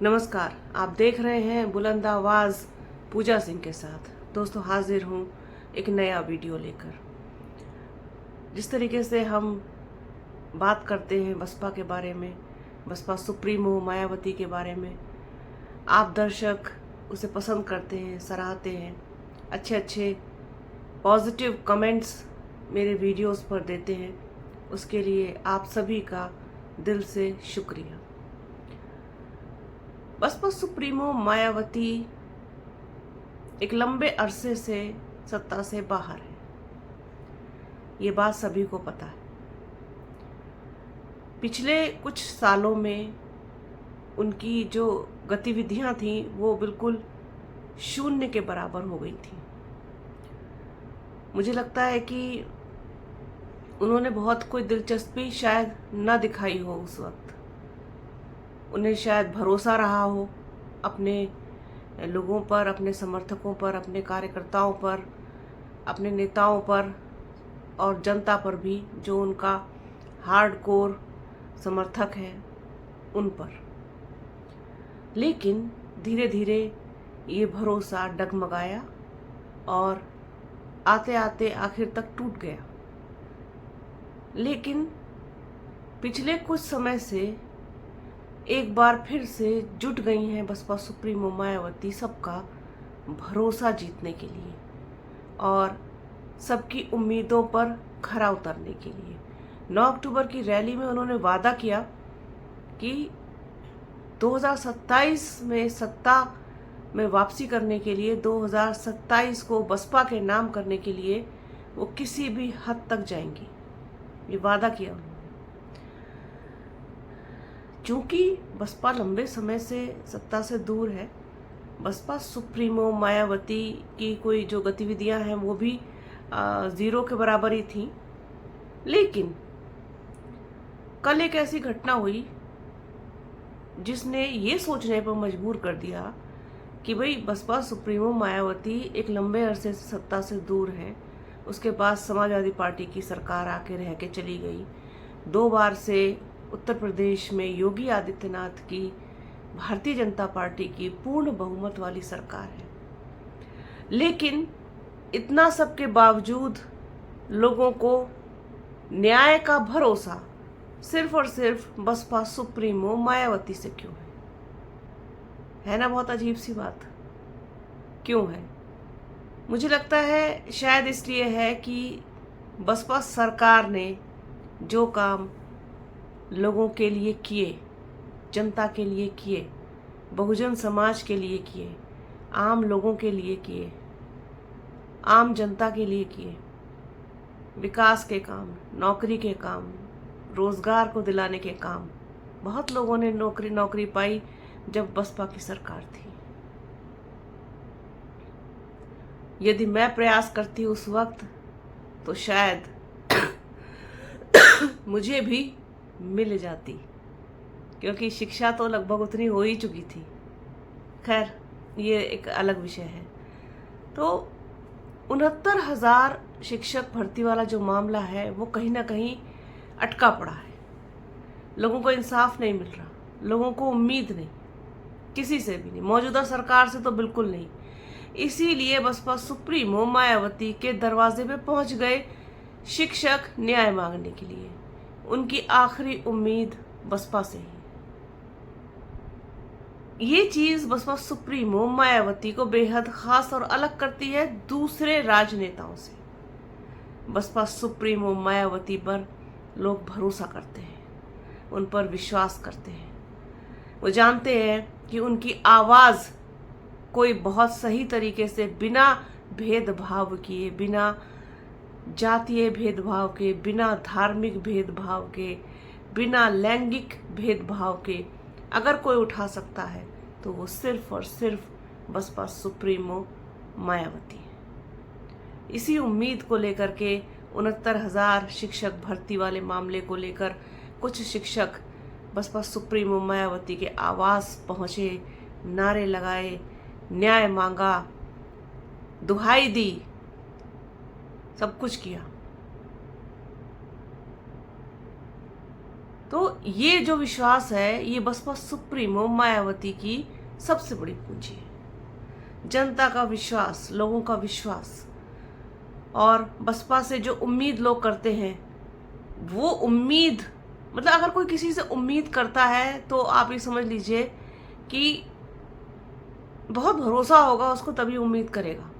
नमस्कार, आप देख रहे हैं बुलंद आवाज़ पूजा सिंह के साथ। दोस्तों, हाजिर हूँ एक नया वीडियो लेकर। जिस तरीके से हम बात करते हैं बसपा के बारे में, बसपा सुप्रीमो मायावती के बारे में, आप दर्शक उसे पसंद करते हैं, सराहते हैं, अच्छे अच्छे पॉजिटिव कमेंट्स मेरे वीडियोस पर देते हैं, उसके लिए आप सभी का दिल से शुक्रिया। बसपा सुप्रीमो मायावती एक लंबे अरसे से सत्ता से बाहर है, ये बात सभी को पता है। पिछले कुछ सालों में उनकी जो गतिविधियां थी वो बिल्कुल शून्य के बराबर हो गई थी। मुझे लगता है कि उन्होंने बहुत कोई दिलचस्पी शायद न दिखाई हो उस वक्त। उन्हें शायद भरोसा रहा हो अपने लोगों पर, अपने समर्थकों पर, अपने कार्यकर्ताओं पर, अपने नेताओं पर और जनता पर भी, जो उनका हार्डकोर समर्थक है उन पर। लेकिन धीरे धीरे ये भरोसा डगमगाया और आते आते आखिर तक टूट गया। लेकिन पिछले कुछ समय से एक बार फिर से जुट गई हैं बसपा सुप्रीमो मायावती सबका भरोसा जीतने के लिए और सबकी उम्मीदों पर खरा उतरने के लिए। 9 अक्टूबर की रैली में उन्होंने वादा किया कि 2027 में सत्ता में वापसी करने के लिए, 2027 को बसपा के नाम करने के लिए वो किसी भी हद तक जाएंगी, ये वादा किया उन्होंने। चूंकि बसपा लंबे समय से सत्ता से दूर है, बसपा सुप्रीमो मायावती की कोई जो गतिविधियां हैं वो भी जीरो के बराबर ही थी। लेकिन कल एक ऐसी घटना हुई जिसने ये सोचने पर मजबूर कर दिया कि भाई बसपा सुप्रीमो मायावती एक लंबे अरसे से सत्ता से दूर है। उसके बाद समाजवादी पार्टी की सरकार आके रह के चली गई। 2 बार से उत्तर प्रदेश में योगी आदित्यनाथ की भारतीय जनता पार्टी की पूर्ण बहुमत वाली सरकार है। लेकिन इतना सब के बावजूद लोगों को न्याय का भरोसा सिर्फ और सिर्फ बसपा सुप्रीमो मायावती से क्यों है ना? बहुत अजीब सी बात क्यों है? मुझे लगता है शायद इसलिए है कि बसपा सरकार ने जो काम लोगों के लिए किए, जनता के लिए किए, बहुजन समाज के लिए किए, आम लोगों के लिए किए, आम जनता के लिए किए, विकास के काम, नौकरी के काम, रोजगार को दिलाने के काम, बहुत लोगों ने नौकरी पाई जब बसपा की सरकार थी। यदि मैं प्रयास करती उस वक्त तो शायद मुझे भी मिल जाती, क्योंकि शिक्षा तो लगभग उतनी हो ही चुकी थी। खैर, ये एक अलग विषय है। तो 69,000 शिक्षक भर्ती वाला जो मामला है वो कहीं ना कहीं अटका पड़ा है। लोगों को इंसाफ नहीं मिल रहा, लोगों को उम्मीद नहीं, किसी से भी नहीं, मौजूदा सरकार से तो बिल्कुल नहीं। इसीलिए बसपा सुप्रीमो मायावती के दरवाजे पे पहुंच गए शिक्षक न्याय मांगने के लिए। उनकी आखिरी उम्मीद बसपा से ही। ये चीज बसपा सुप्रीमो मायावती को बेहद खास और अलग करती है दूसरे राजनेताओं से। बसपा सुप्रीमो मायावती पर लोग भरोसा करते हैं, उन पर विश्वास करते हैं। वो जानते हैं कि उनकी आवाज कोई बहुत सही तरीके से, बिना भेदभाव किए, बिना जातीय भेदभाव के, बिना धार्मिक भेदभाव के, बिना लैंगिक भेदभाव के अगर कोई उठा सकता है तो वो सिर्फ और सिर्फ बसपा सुप्रीमो मायावती है। इसी उम्मीद को लेकर के 69,000 शिक्षक भर्ती वाले मामले को लेकर कुछ शिक्षक बसपा सुप्रीमो मायावती के आवास पहुंचे, नारे लगाए, न्याय मांगा, दुहाई दी, सब कुछ किया। तो ये जो विश्वास है, ये बसपा सुप्रीमो मायावती की सबसे बड़ी पूंजी है। जनता का विश्वास, लोगों का विश्वास, और बसपा से जो उम्मीद लोग करते हैं, वो उम्मीद, मतलब अगर कोई किसी से उम्मीद करता है तो आप ये समझ लीजिए कि बहुत भरोसा होगा उसको, तभी उम्मीद करेगा,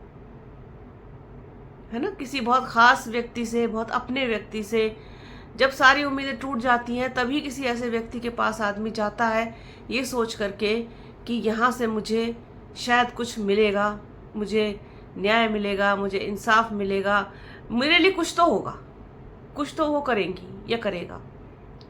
है ना। किसी बहुत खास व्यक्ति से, बहुत अपने व्यक्ति से जब सारी उम्मीदें टूट जाती हैं, तभी किसी ऐसे व्यक्ति के पास आदमी जाता है ये सोच करके कि यहाँ से मुझे शायद कुछ मिलेगा, मुझे न्याय मिलेगा, मुझे इंसाफ मिलेगा, मेरे लिए कुछ तो होगा, कुछ तो वो करेंगी या करेगा,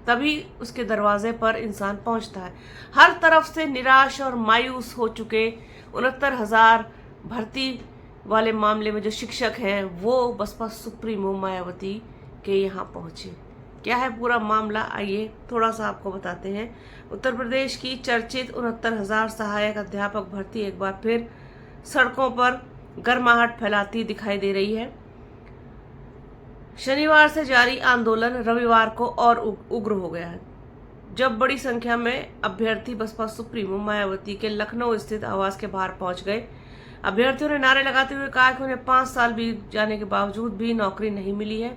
तभी उसके दरवाजे पर इंसान पहुंचता है। हर तरफ से निराश और मायूस हो चुके 69,000 भर्ती वाले मामले में जो शिक्षक हैं, वो बसपा सुप्रीमो मायावती के यहाँ पहुंचे। क्या है पूरा मामला, आइए थोड़ा सा आपको बताते हैं। उत्तर प्रदेश की चर्चित 69,000 सहायक अध्यापक भर्ती एक बार फिर सड़कों पर गर्माहट फैलाती दिखाई दे रही है। शनिवार से जारी आंदोलन रविवार को और उग्र हो गया है, जब बड़ी संख्या में अभ्यर्थी बसपा सुप्रीमो मायावती के लखनऊ स्थित आवास के बाहर पहुंच गए। अभ्यर्थियों ने नारे लगाते हुए कहा कि उन्हें 5 साल बीत जाने के बावजूद भी नौकरी नहीं मिली है।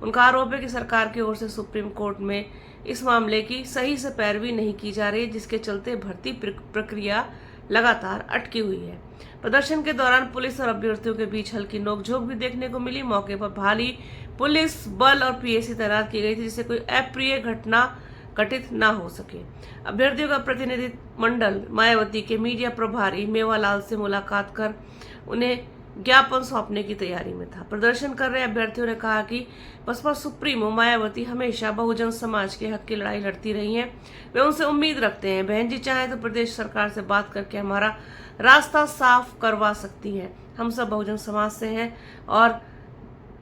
उनका आरोप है कि सरकार की ओर से सुप्रीम कोर्ट में इस मामले की सही से पैरवी नहीं की जा रही, जिसके चलते भर्ती प्रक्रिया लगातार अटकी हुई है। प्रदर्शन के दौरान पुलिस और अभ्यर्थियों के बीच हल्की नोकझोंक भी देखने को मिली। मौके पर भारी पुलिस बल और पीएसी तैनात की गई थी, जिससे कोई अप्रिय घटना घटित न हो सके। अभ्यर्थियों का प्रतिनिधि मंडल मायावती के मीडिया प्रभारी मेवालाल से मुलाकात कर उन्हें ज्ञापन सौंपने की तैयारी में था। प्रदर्शन कर रहे अभ्यर्थियों ने कहा कि बसपा सुप्रीमो मायावती हमेशा बहुजन समाज के हक की लड़ाई लड़ती रही हैं। वे उनसे उम्मीद रखते हैं, बहन जी चाहे तो प्रदेश सरकार से बात करके हमारा रास्ता साफ करवा सकती हैं। हम सब बहुजन समाज से हैं और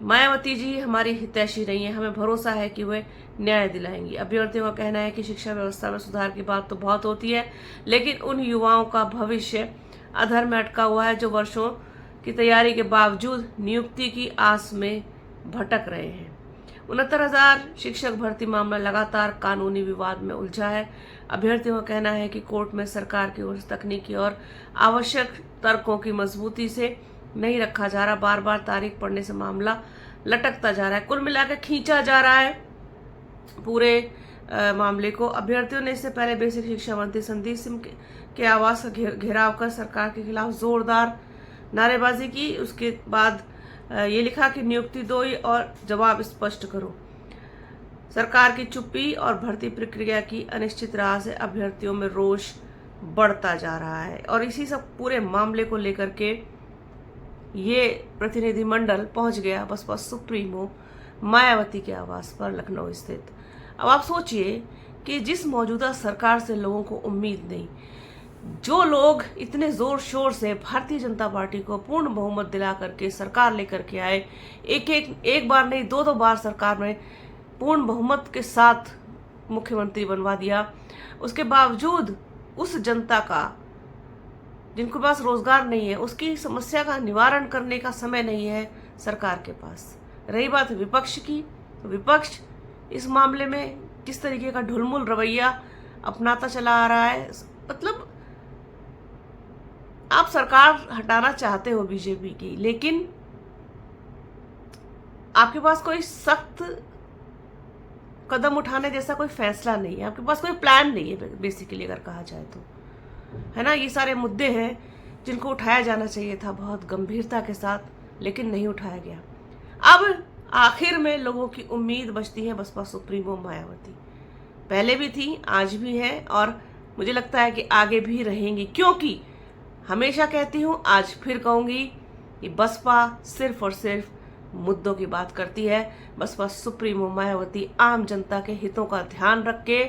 मायावती जी हमारी हितैषी रही हैं, हमें भरोसा है कि वे न्याय दिलाएंगी। अभ्यर्थियों का कहना है कि शिक्षा व्यवस्था में सुधार की बात तो बहुत होती है, लेकिन उन युवाओं का भविष्य अधर में अटका हुआ है जो वर्षों की तैयारी के बावजूद नियुक्ति की आस में भटक रहे हैं। 69,000 शिक्षक भर्ती मामला लगातार कानूनी विवाद में उलझा है। अभ्यर्थियों का कहना है कि कोर्ट में सरकार की ओर से तकनीकी और आवश्यक तर्कों की मजबूती से नहीं रखा जा रहा, बार बार तारीख पड़ने से मामला लटकता जा रहा है। कुल मिलाकर खींचा जा रहा है पूरे मामले को। अभ्यर्थियों ने इससे पहले बेसिक शिक्षा मंत्री संदीप सिंह के आवास का घेराव कर सरकार के खिलाफ जोरदार नारेबाजी की। उसके बाद ये लिखा कि नियुक्ति दो और जवाब स्पष्ट करो। सरकार की चुप्पी और भर्ती प्रक्रिया की अनिश्चित राह से अभ्यर्थियों में रोष बढ़ता जा रहा है और इसी सब पूरे मामले को लेकर के ये प्रतिनिधिमंडल पहुंच गया बसपा सुप्रीमो मायावती के आवास पर लखनऊ स्थित। अब आप सोचिए कि जिस मौजूदा सरकार से लोगों को उम्मीद नहीं, जो लोग इतने जोर शोर से भारतीय जनता पार्टी को पूर्ण बहुमत दिला करके सरकार लेकर के आए, एक बार नहीं 2 बार सरकार में पूर्ण बहुमत के साथ मुख्यमंत्री बनवा दिया, उसके बावजूद उस जनता का, जिनके पास रोजगार नहीं है, उसकी समस्या का निवारण करने का समय नहीं है सरकार के पास। रही बात विपक्ष की, तो विपक्ष इस मामले में किस तरीके का ढुलमुल रवैया अपनाता चला आ रहा है। मतलब आप सरकार हटाना चाहते हो बीजेपी की, लेकिन आपके पास कोई सख्त कदम उठाने जैसा कोई फैसला नहीं है, आपके पास कोई प्लान नहीं है बेसिकली, अगर कहा जाए तो, है ना। ये सारे मुद्दे हैं जिनको उठाया जाना चाहिए था बहुत गंभीरता के साथ, लेकिन नहीं उठाया गया। अब आखिर में लोगों की उम्मीद बचती है बसपा सुप्रीमो मायावती। पहले भी थी, आज भी है और मुझे लगता है कि आगे भी रहेंगी, क्योंकि हमेशा कहती हूँ, आज फिर कहूंगी, कि बसपा सिर्फ और सिर्फ मुद्दों की बात करती है। बसपा सुप्रीमो मायावती आम जनता के हितों का ध्यान रख के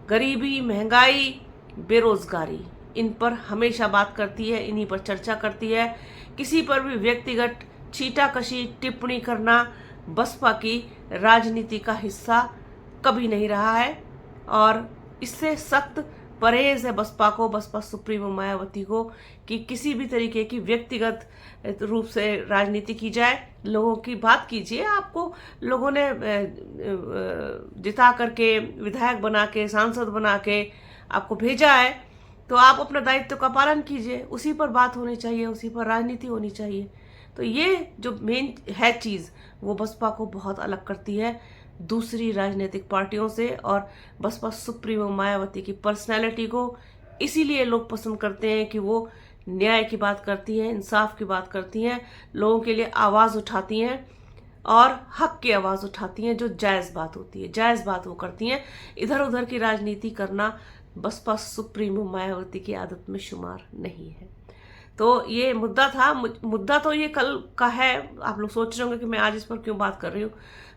गरीबी, महंगाई, बेरोजगारी, इन पर हमेशा बात करती है, इन्हीं पर चर्चा करती है। किसी पर भी व्यक्तिगत छीटाकशी टिप्पणी करना बसपा की राजनीति का हिस्सा कभी नहीं रहा है और इससे सख्त परहेज है बसपा को, बसपा सुप्रीमो मायावती को, कि किसी भी तरीके की व्यक्तिगत रूप से राजनीति की जाए। लोगों की बात कीजिए, आपको लोगों ने जिता करके, विधायक बना के, सांसद बना के आपको भेजा है, तो आप अपने दायित्व का पालन कीजिए। उसी पर बात होनी चाहिए, उसी पर राजनीति होनी चाहिए। तो ये जो मेन है चीज़, वो बसपा को बहुत अलग करती है दूसरी राजनीतिक पार्टियों से, और बसपा सुप्रीमो मायावती की पर्सनैलिटी को इसीलिए लोग पसंद करते हैं कि वो न्याय की बात करती हैं, इंसाफ की बात करती हैं, लोगों के लिए आवाज़ उठाती हैं और हक की आवाज़ उठाती हैं। जो जायज़ बात होती है, जायज़ बात वो करती हैं। इधर उधर की राजनीति करना बसपा सुप्रीमो मायावती की आदत में शुमार नहीं है। तो ये मुद्दा था, मुद्दा तो ये कल का है। आप लोग सोच रहे होंगे कि मैं आज इस पर क्यों बात कर रही हूँ।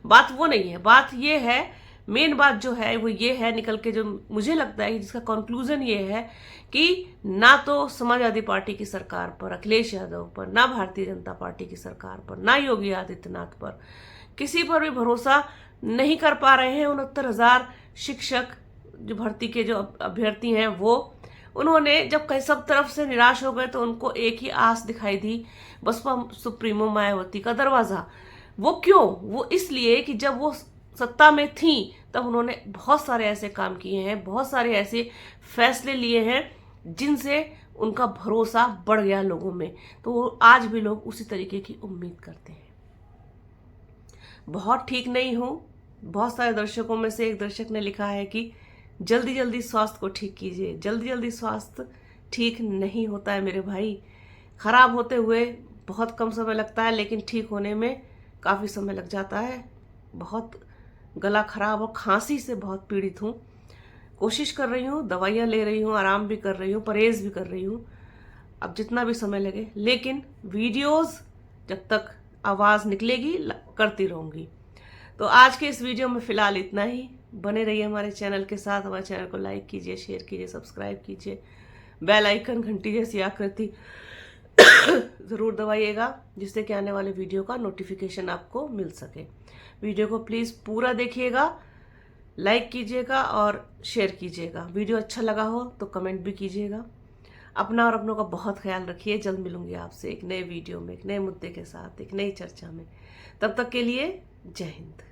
बात वो नहीं है, बात ये है, मेन बात जो है वो ये है निकल के, जो मुझे लगता है जिसका कंक्लूजन ये है कि ना तो समाजवादी पार्टी की सरकार पर, अखिलेश यादव पर, ना भारतीय जनता पार्टी की सरकार पर, ना योगी आदित्यनाथ पर, किसी पर भी भरोसा नहीं कर पा रहे हैं। 69,000 शिक्षक जो भर्ती के जो अभ्यर्थी हैं, वो उन्होंने जब कई सब तरफ से निराश हो गए तो उनको एक ही आस दिखाई दी, बसपा सुप्रीमो मायावती का दरवाजा। वो क्यों? वो इसलिए कि जब वो सत्ता में थी तब उन्होंने बहुत सारे ऐसे काम किए हैं, बहुत सारे ऐसे फैसले लिए हैं जिनसे उनका भरोसा बढ़ गया लोगों में। तो आज भी लोग उसी तरीके की उम्मीद करते हैं। बहुत ठीक नहीं हूँ। बहुत सारे दर्शकों में से एक दर्शक ने लिखा है कि जल्दी जल्दी स्वास्थ्य को ठीक कीजिए। जल्दी जल्दी स्वास्थ्य ठीक नहीं होता है मेरे भाई। खराब होते हुए बहुत कम समय लगता है, लेकिन ठीक होने में काफ़ी समय लग जाता है। बहुत गला खराब और खांसी से बहुत पीड़ित हूँ। कोशिश कर रही हूँ, दवाइयाँ ले रही हूँ, आराम भी कर रही हूँ, परहेज भी कर रही हूँ, अब जितना भी समय लगे, लेकिन वीडियोस जब तक आवाज़ निकलेगी करती रहूँगी। तो आज के इस वीडियो में फ़िलहाल इतना ही। बने रहिए हमारे चैनल के साथ। हमारे चैनल को लाइक कीजिए, शेयर कीजिए, सब्सक्राइब कीजिए, बेल आइकन घंटी जैसी आकृति ज़रूर दबाइएगा, जिससे कि आने वाले वीडियो का नोटिफिकेशन आपको मिल सके। वीडियो को प्लीज़ पूरा देखिएगा, लाइक कीजिएगा और शेयर कीजिएगा। वीडियो अच्छा लगा हो तो कमेंट भी कीजिएगा। अपना और अपनों का बहुत ख्याल रखिए। जल्द मिलूंगी आपसे एक नए वीडियो में, एक नए मुद्दे के साथ, एक नई चर्चा में। तब तक के लिए जय हिंद।